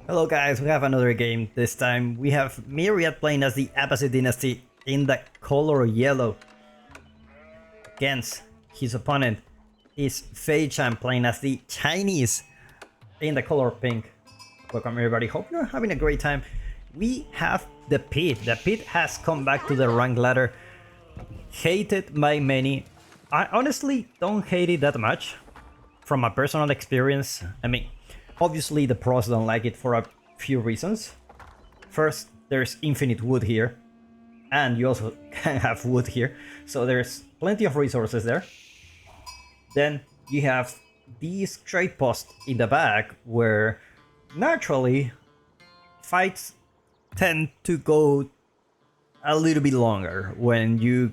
Hello guys, we have another game. This time we have Myriad playing as the Abbasid Dynasty in the color yellow. Against his opponent is faye-chan playing as the Chinese in the color pink. Welcome everybody, hope you're having a great time. We have the pit. The pit has come back to the rank ladder. Hated by many. I honestly don't hate it that much. From a personal experience, I mean, obviously the pros don't like it for a few reasons. First, there's infinite wood here, and you also can have wood here, so there's plenty of resources there. Then you have these trade posts in the back where naturally fights tend to go a little bit longer when you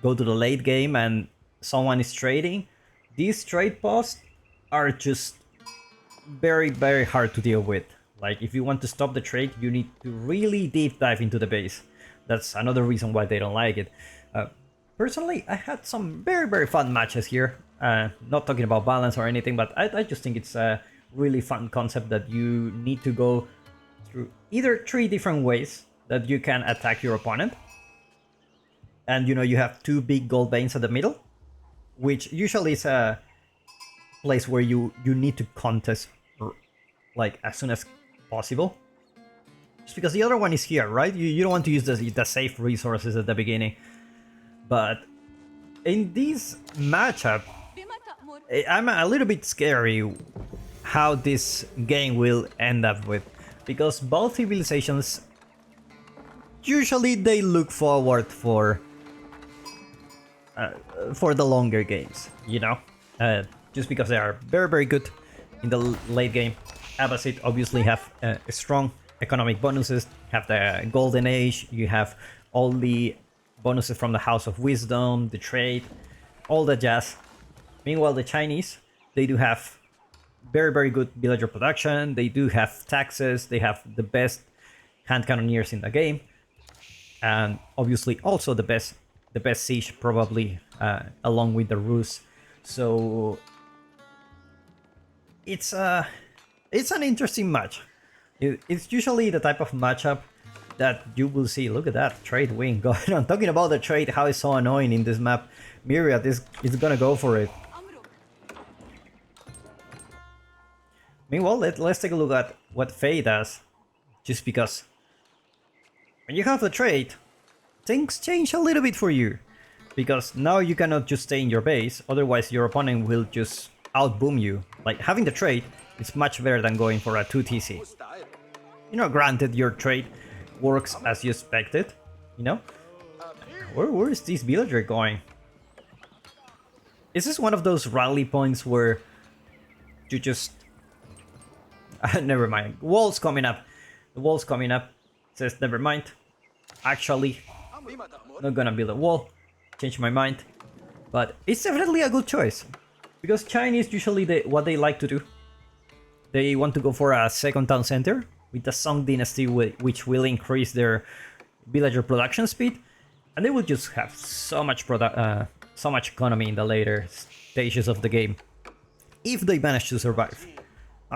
go to the late game and someone is trading. These trade posts are just very hard to deal with. Like, if you want to stop the trade, you need to really deep dive into the base. That's another reason why they don't like it. Personally, I had some very fun matches here. Not talking about balance or anything, but I just think it's a really fun concept that you need to go through either 3 different ways that you can attack your opponent. And you have 2 big gold veins at the middle, which usually is a place where you need to contest like as soon as possible, just because the other one is here, right? You don't want to use the safe resources at the beginning. But in this matchup, I'm a little bit scary how this game will end up with, because both civilizations usually they look forward for the longer games, just because they are very good in the late game. Abbasid obviously have strong economic bonuses, have the golden age, you have all the bonuses from the House of Wisdom, the trade, all the jazz. Meanwhile, the Chinese, they do have very good villager production, they do have taxes, they have the best hand cannoneers in the game, and obviously also the best siege probably, along with the Rus. So it's an interesting match. It's usually the type of matchup that you will see. Look at that trade wing going on. Talking about the trade, how it's so annoying in this map. Myriad is gonna go for it. Meanwhile, let's take a look at what Faye does. Just because when you have the trade, things change a little bit for you. Because now you cannot just stay in your base, otherwise your opponent will just outboom you. Like, having the trade, it's much better than going for a 2 TC. Granted, your trade works as you expected, Where is this villager going? Is this one of those rally points where you just... never mind. Wall's coming up. The wall's coming up. Says, never mind. Actually, not gonna build a wall. Change my mind. But it's definitely a good choice. Because Chinese usually what they like to do, they want to go for a second town center with the Song Dynasty, which will increase their villager production speed, and they will just have so much economy in the later stages of the game if they manage to survive.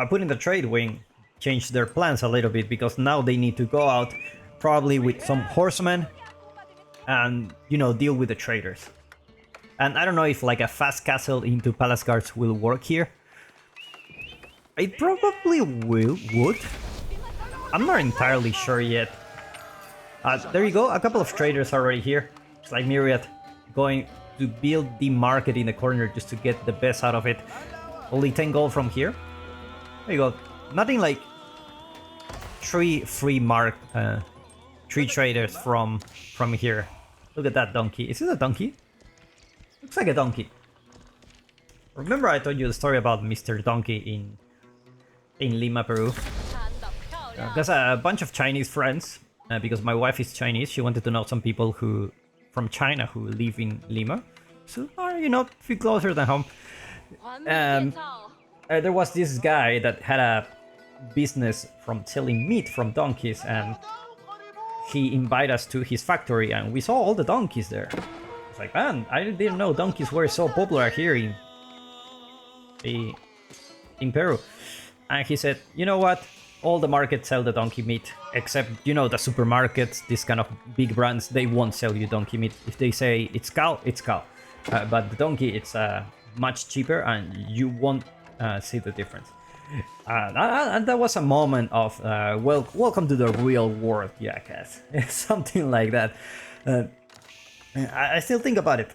Putting the trade wing changed their plans a little bit, because now they need to go out probably with some horsemen and deal with the traders. And I don't know if like a fast castle into palace guards will work here. It probably would. I'm not entirely sure yet. There you go, a couple of traders already here. It's like Myriad going to build the market in the corner just to get the best out of it. Only 10 gold from here. There you go. Nothing like 3 free 3 traders from here. Look at that donkey. Is it a donkey? Looks like a donkey. Remember I told you the story about Mr. Donkey in Lima, Peru? There's a bunch of Chinese friends, because my wife is Chinese. She wanted to know some people from China who live in Lima. So, feel closer than home. There was this guy that had a business from selling meat from donkeys, and he invited us to his factory, and we saw all the donkeys there. It's like, man, I didn't know donkeys were so popular here in Peru. And he said, you know what? all the markets sell the donkey meat, except, you know, the supermarkets, these kind of big brands, they won't sell you donkey meat. If they say it's cow, it's cow. But the donkey, it's much cheaper, and you won't see the difference. And that was a moment of, welcome to the real world, jackass. Something like that. I still think about it.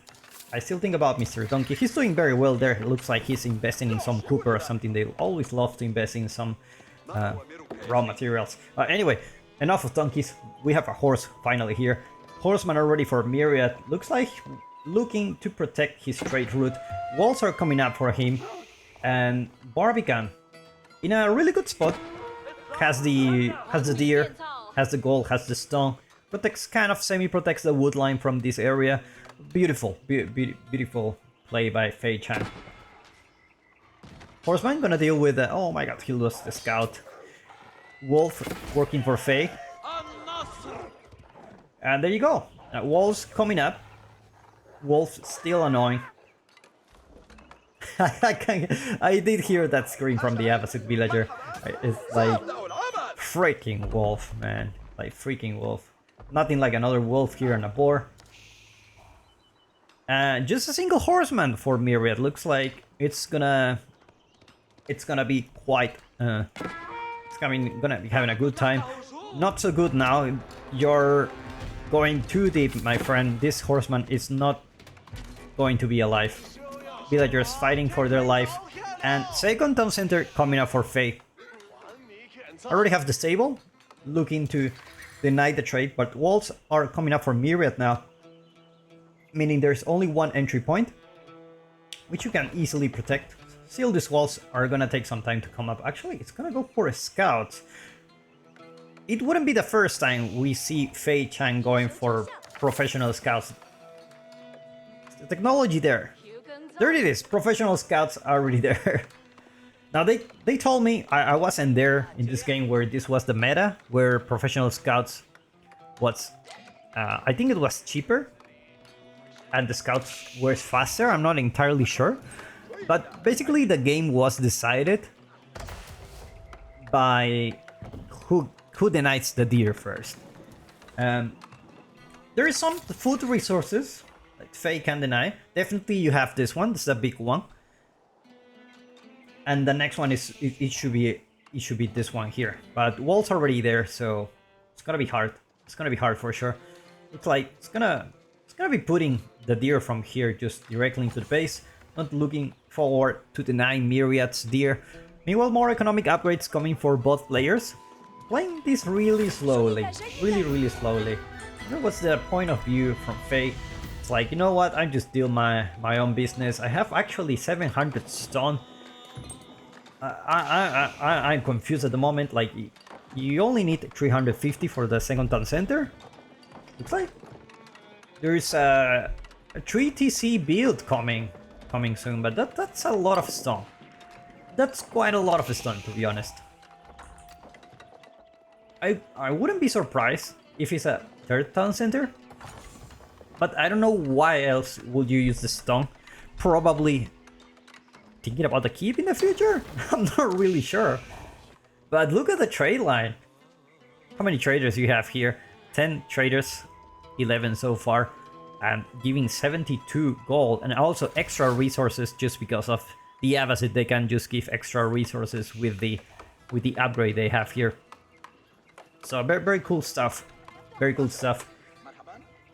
I still think about Mr. Donkey. He's doing very well there. It looks like he's investing in some cooper or something. They always love to invest in some raw materials. Anyway, enough of donkeys. We have a horse finally here. Horsemen are ready for Myriad. Looks like looking to protect his trade route. Walls are coming up for him. And Barbican, in a really good spot, has the deer, has the gold, has the stone. Protects, kind of semi-protects the wood line from this area. Beautiful, beautiful play by faye-chan. Horseman gonna deal with the... Oh my god, he lost the scout. Wolf working for Faye. And there you go. Walls coming up. Wolf still annoying. I did hear that scream from the Abbasid villager. It's like... Freaking wolf, man. Like freaking wolf. Nothing like another wolf here on a boar. Just a single horseman for Myriad. Looks like it's gonna be quite it's gonna be having a good time. Not so good now. You're going too deep, my friend. This horseman is not going to be alive. Villagers fighting for their life. And second town center coming up for Faye. I already have the stable, looking to deny the trade, but walls are coming up for Myriad now. Meaning there's only one entry point, which you can easily protect. Still, these walls are gonna take some time to come up. Actually, it's gonna go for a scout. It wouldn't be the first time we see faye-chan going for professional scouts. The technology there. There it is. Professional scouts are already there. Now they told me I wasn't there in this game where this was the meta, where professional scouts was I think it was cheaper. And the scouts were faster, I'm not entirely sure. But basically the game was decided by who denies the deer first. There is some food resources that Faye can deny. Definitely you have this one, this is a big one. And the next one is it should be this one here. But wall's already there, so it's gonna be hard. It's gonna be hard for sure. It's like it's gonna be putting the deer from here just directly into the base, not looking forward to deny Myriad's deer. Meanwhile, more economic upgrades coming for both players. Playing this really slowly, really slowly. What's the point of view from Faye? It's like, you know what, I just deal my own business. I have actually 700 stone. I'm confused at the moment, like, you only need 350 for the second town center? Looks like there's a 3TC build coming soon, but that's a lot of stone. That's quite a lot of stone, to be honest. I wouldn't be surprised if it's a third town center, but I don't know why else would you use the stone. Probably thinking about the keep in the future? I'm not really sure. But look at the trade line. How many traders you have here? 10 traders, 11 so far, and giving 72 gold and also extra resources just because of the Abbasid. They can just give extra resources with the upgrade they have here. So very cool stuff. Very cool stuff.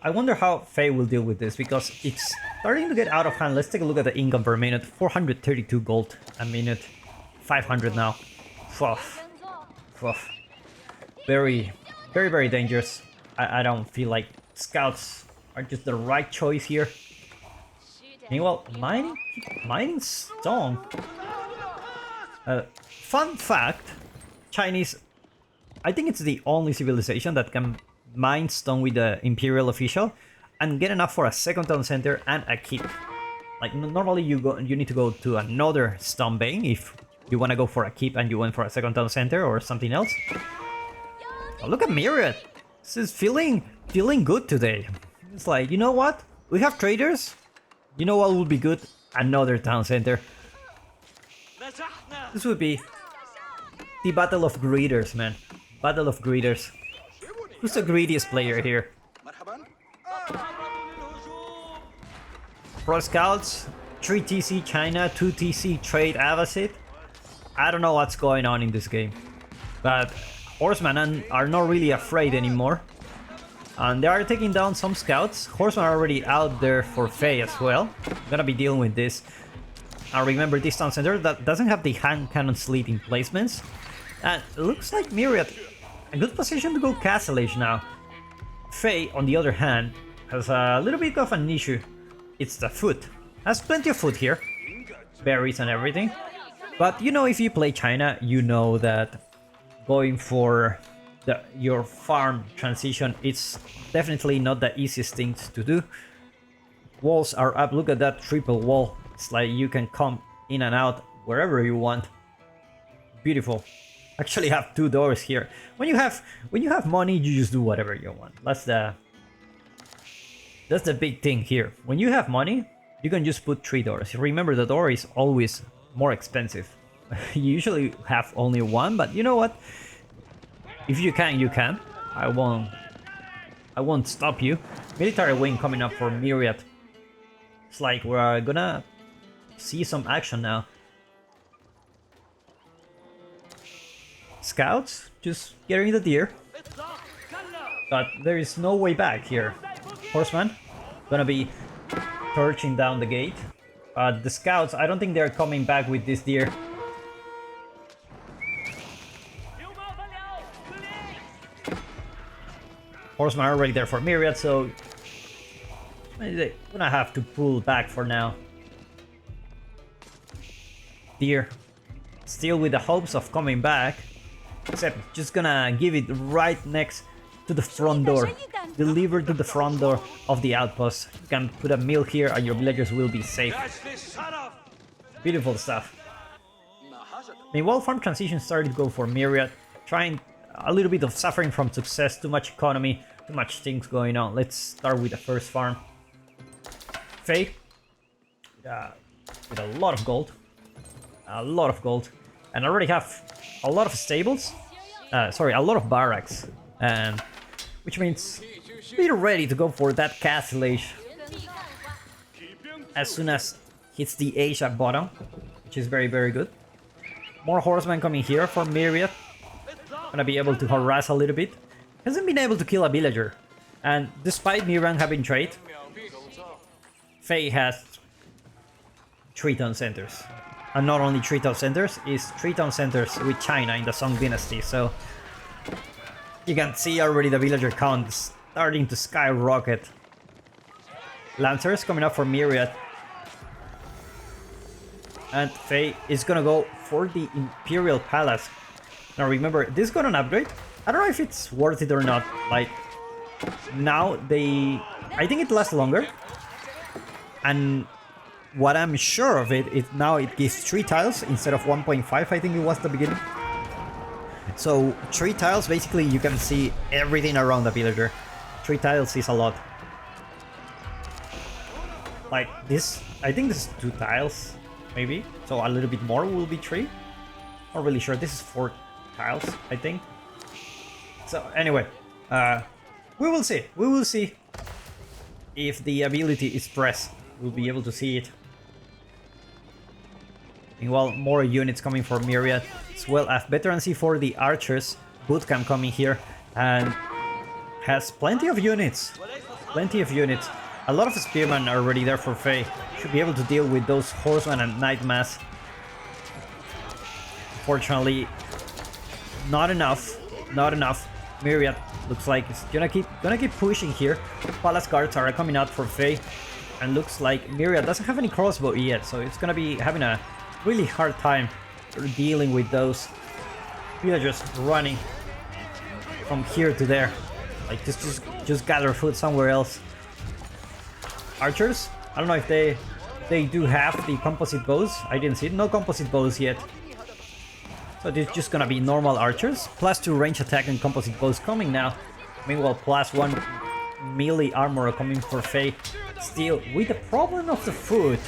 I wonder how Faye will deal with this, because it's starting to get out of hand. Let's take a look at the income per minute. 432 gold a minute. 500 now. Fluff. Fluff. Very dangerous. I don't feel like scouts are just the right choice here. Meanwhile, mining stone. Fun fact, Chinese, I think it's the only civilization that can mine stone with the imperial official and get enough for a second town center and a keep. Like normally you need to go to another stone vein if you want to go for a keep and you went for a second town center or something else. Oh, look at Myriad. This is feeling good today. It's like, you know what? We have traders. You know what would be good? Another town center. This would be The battle of greeters, man. Battle of greeters. Who's the greediest player here? Pro Scouts, 3 TC China, 2 TC Trade Abbasid. I don't know what's going on in this game. But Horsemen are not really afraid anymore. And they are taking down some scouts. Horsemen are already out there for Faye as well. I'm gonna be dealing with this. And remember, this town center that doesn't have the hand cannon slit in placements. And it looks like Myriad, a good position to go Castle Age now. Faye, on the other hand, has a little bit of an issue. It's the food. Has plenty of food here. Berries and everything. But you know, if you play China, you know that going for your farm transition, it's definitely not the easiest thing to do. Walls are up. Look at that triple wall. It's like you can come in and out wherever you want. Beautiful. Actually have 2 doors here. When you have money, you just do whatever you want. That's the big thing here. When you have money, you can just put 3 doors. Remember, the door is always more expensive. You usually have only 1, but you know what? If you can, you can. I won't stop you. Military wing coming up for Myriad. It's like we're gonna see some action now. Scouts just getting the deer. But there is no way back here. Horseman gonna be torching down the gate. The scouts, I don't think they're coming back with this deer. Horsemen are already there for Myriad, so they're gonna have to pull back for now. Deer, still with the hopes of coming back, except just gonna give it right next to the front door. Deliver to the front door of the outpost. You can put a mill here and your villagers will be safe. Beautiful stuff. Meanwhile, farm transition started to go for Myriad, trying a little bit of suffering from success, too much economy, too much things going on. Let's start with the first farm. Faye, with a lot of gold. A lot of gold. And I already have a lot of stables. Sorry, a lot of barracks. And which means we're ready to go for that castle age. As soon as hits the age at bottom, which is very, very good. More horsemen coming here for Myriad. Gonna be able to harass a little bit. Hasn't been able to kill a villager. And despite Myriad having trade, Faye has 3 town centers. And not only 3 town centers, is 3 town centers with China in the Song Dynasty. So you can see already the villager count starting to skyrocket. Lancers coming up for Myriad. And Faye is gonna go for the Imperial Palace. Now remember, this got an upgrade. I don't know if it's worth it or not. Like, now I think it lasts longer. And what I'm sure of it, now it gives 3 tiles instead of 1.5, I think it was the beginning. So 3 tiles, basically you can see everything around the villager. 3 tiles is a lot. Like this, I think this is 2 tiles, maybe. So a little bit more will be 3. Not really sure, this is 4 tiles, I think. So anyway, we will see if the ability is pressed. We'll be able to see it. Meanwhile, more units coming for Myriad, as well as veterancy for the archers. Bootcamp coming here and has plenty of units. Plenty of units. A lot of spearmen are already there for Faye. Should be able to deal with those horsemen and knight mass. Fortunately, not enough. Not enough. Myriad looks like it's gonna keep pushing here. Palace guards are coming out for Faye, and looks like Myriad doesn't have any crossbow yet, so it's gonna be having a really hard time dealing with those villagers running from here to there. Like just gather food somewhere else. Archers, I don't know if they do have the composite bows. I didn't see it. No composite bows yet. So it's just gonna be normal archers. +2 range attack and composite bows coming now. Meanwhile, +1 melee armor coming for Faye. Still, with the problem of the food.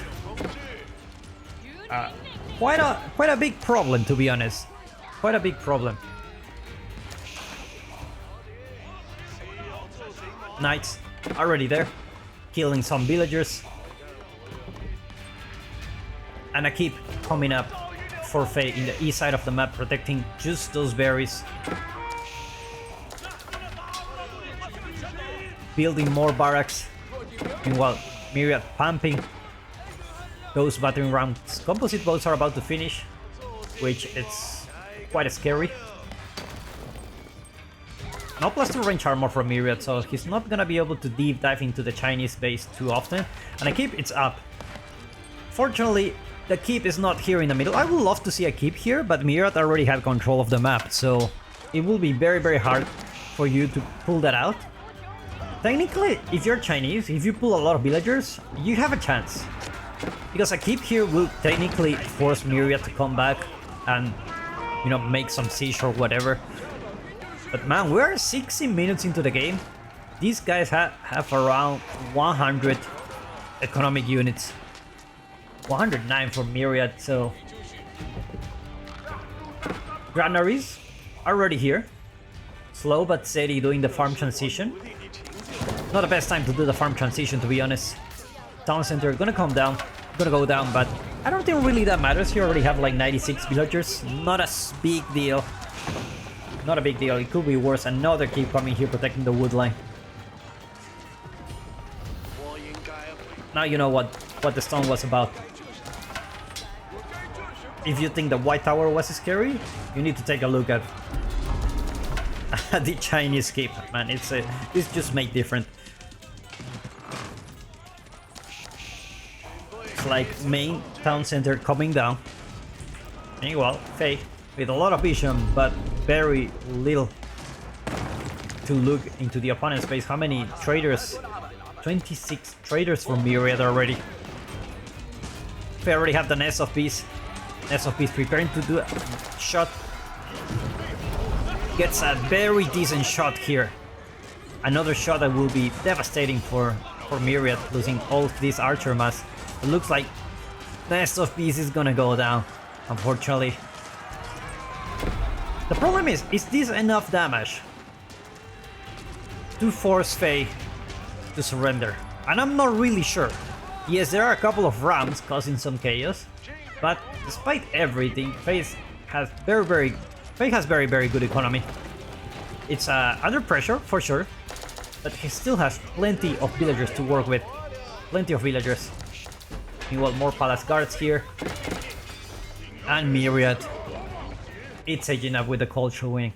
Quite a big problem, to be honest. quite a big problem. Knights already there, killing some villagers. And a keep coming up for Faye in the east side of the map, protecting just those berries. Building more barracks. Meanwhile, Myriad pumping those battering rams. Composite boats are about to finish, which it's quite scary. No plus 2 range armor from Myriad, so he's not gonna be able to deep dive into the Chinese base too often. And a keep, it's up. Fortunately, the keep is not here in the middle. I would love to see a keep here, but Myriad already had control of the map, so it will be very, very hard for you to pull that out. Technically, if you're Chinese, if you pull a lot of villagers, you have a chance. Because a keep here will technically force Myriad to come back and, you know, make some siege or whatever. But man, we're 60 minutes into the game. These guys have around 100 economic units. 109 for Myriad, so... Granaries already here. Slow but steady doing the farm transition. Not the best time to do the farm transition, to be honest. Town center gonna come down, gonna go down, but I don't think really that matters. You already have like 96 villagers. Not a big deal. Not a big deal. It could be worse. Another keep coming here protecting the wood line. Now you know what the stone was about. If you think the White Tower was scary, you need to take a look at the Chinese keep. Man, it's just made different. It's like main town center coming down. Meanwhile, Faye with a lot of vision, but very little to look into the opponent's base. How many traders? 26 traders from Myriad already. Faye already have the Nest of Bees. Nest of Bees preparing to do a shot. Gets a very decent shot here. Another shot that will be devastating for Myriad, losing all of this archer mass. It looks like Nest of Bees is gonna go down, unfortunately. The problem is this enough damage to force Faye to surrender? And I'm not really sure. Yes, there are a couple of rams causing some chaos, but despite everything, Faye has very good economy. It's under pressure for sure, but he still has plenty of villagers to work with. Plenty of villagers. Meanwhile, more palace guards here. And Myriad. It's aging up with the culture wing.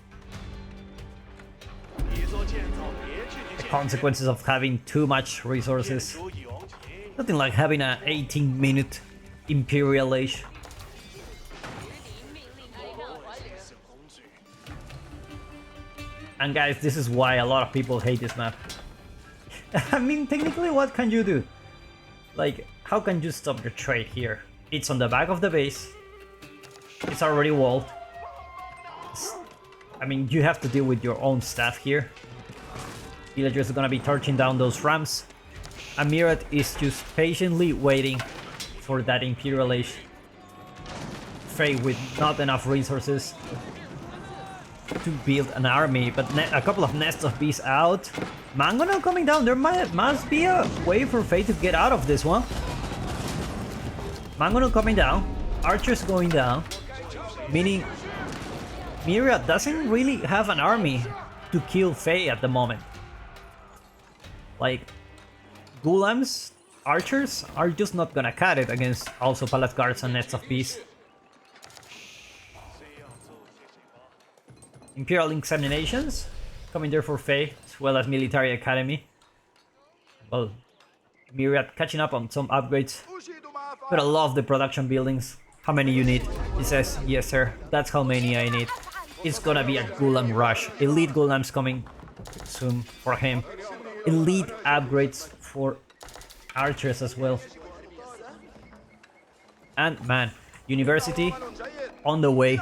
The consequences of having too much resources. Nothing like having an 18-minute Imperial Age. And guys, this is why a lot of people hate this map. I mean, technically, what can you do? Like, how can you stop your trade here? It's on the back of the base. It's already walled. I mean, you have to deal with your own staff here. Villagers are gonna be torching down those rams. And Myriad is just patiently waiting for that Imperial Age. Faye with not enough resources to build an army, but a couple of Nests of Bees out. Mangonel coming down. There must be a way for Faye to get out of this one. Mangonel coming down. Archers going down. Meaning Myriad doesn't really have an army to kill Faye at the moment. Like, Gulams, archers, are just not gonna cut it against also Palace Guards and Nests of Bees. Imperial Examinations coming there for Faye, as well as Military Academy. Well, Myriad catching up on some upgrades. But I love the production buildings. How many you need? He says, yes sir, that's how many I need. It's gonna be a Gulam rush. Elite Gulams coming soon for him. Elite upgrades for archers as well. And man, University on the way.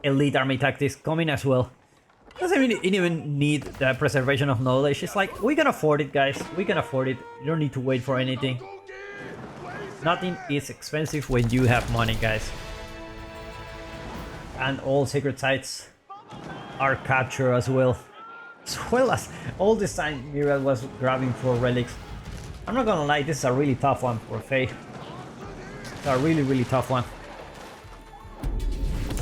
Elite army tactics coming as well. Doesn't even need the preservation of knowledge. It's like, we can afford it, guys. We can afford it. You don't need to wait for anything. Nothing is expensive when you have money, guys. And all sacred sites are captured as well. As well as all this time Myriad was grabbing for relics. I'm not gonna lie, this is a really tough one for Faye. It's a really tough one.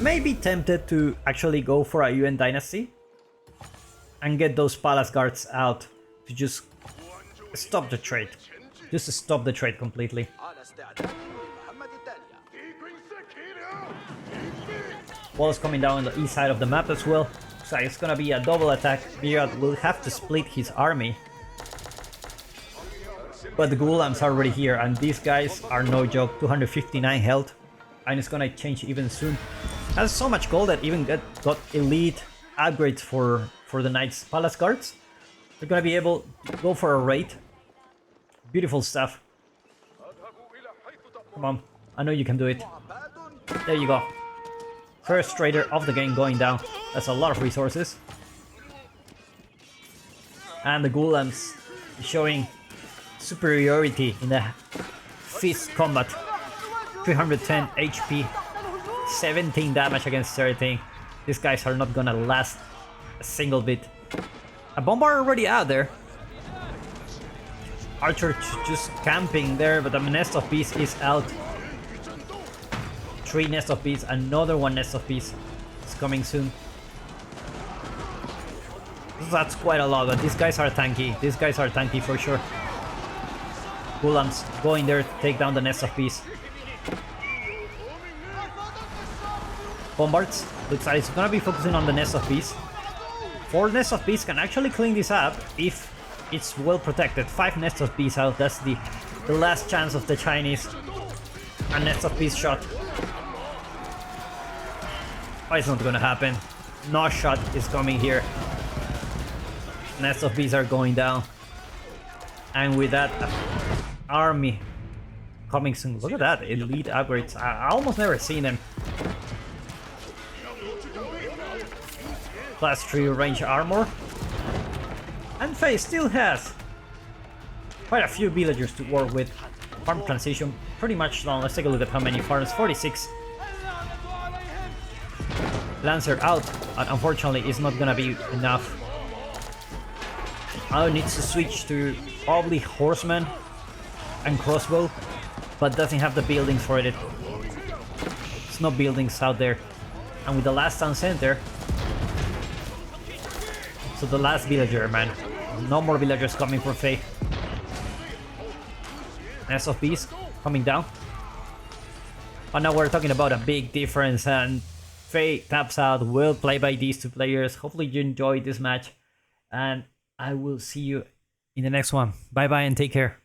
Maybe tempted to actually go for a UN Dynasty and get those palace guards out to just stop the trade. Just stop the trade completely. Walls coming down on the east side of the map as well. So it's gonna be a double attack. Myriad will have to split his army. But the Ghulams are already here, and these guys are no joke. 259 health, and it's gonna change even soon. Has so much gold that even got elite upgrades for the Knights Palace Guards. They're gonna be able to go for a raid. Beautiful stuff. Come on, I know you can do it. There you go. First trader of the game going down. That's a lot of resources. And the Ghulams showing superiority in the fist combat. 310 HP, 17 damage against everything. These guys are not gonna last a single bit. A bombard already out there. Archer just camping there, but the nest of bees is out. 3 nest of bees, another 1 nest of bees is coming soon. That's quite a lot, but these guys are tanky. These guys are tanky for sure. Ghulams going there to take down the nest of bees. Bombards, looks like it's gonna be focusing on the nest of bees. 4 nests of bees can actually clean this up if it's well protected. 5 nests of bees out, that's the last chance of the Chinese. A nest of bees shot. Oh, it's not gonna happen. No shot is coming here. Nest of bees are going down. And with that, army coming soon. Look at that, elite upgrades. I almost never seen them. Class 3 range armor. And Faye still has quite a few villagers to work with. Farm transition pretty much done. Let's take a look at how many farms. 46. Lancer out, and unfortunately it's not gonna be enough. Now needs to switch to probably horseman and crossbow, but doesn't have the buildings for it. There's no buildings out there. And with the last town center, so the last villager, man. No more villagers coming for Faye. Nest of bees coming down. And now we're talking about a big difference, and Faye taps out. Well played by these 2 players. Hopefully you enjoyed this match, and I will see you in the next one. Bye bye and take care.